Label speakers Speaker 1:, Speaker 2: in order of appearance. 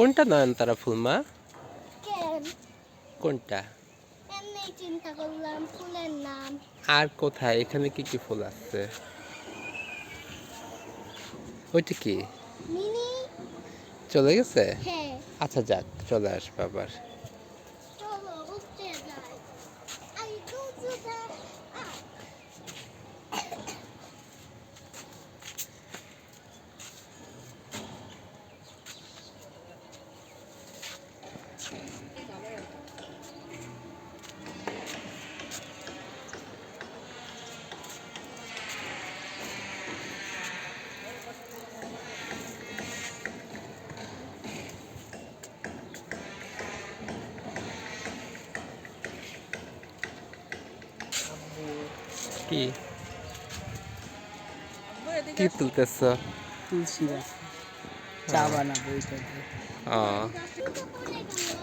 Speaker 1: কোনটা নয়নতারা ফুল মা?
Speaker 2: কেন
Speaker 1: কোনটা?
Speaker 2: এমনি চিন্তা করলাম ফুলের নাম।
Speaker 1: আর কোথায়? এখানে কি কি ফুল আছে? ওইটা কি
Speaker 2: মিনি।
Speaker 1: চলে গেছে?
Speaker 2: হ্যাঁ,
Speaker 1: আচ্ছা যাক, চলে আসবে আবার।
Speaker 2: চলো উঠতে যাই। I go to the ah.
Speaker 1: কি কি তুলতেছ?
Speaker 3: তুলসী গাছ চা বানাবো এটা দিয়ে।
Speaker 1: ও
Speaker 2: গাছটা কোথায় গেল?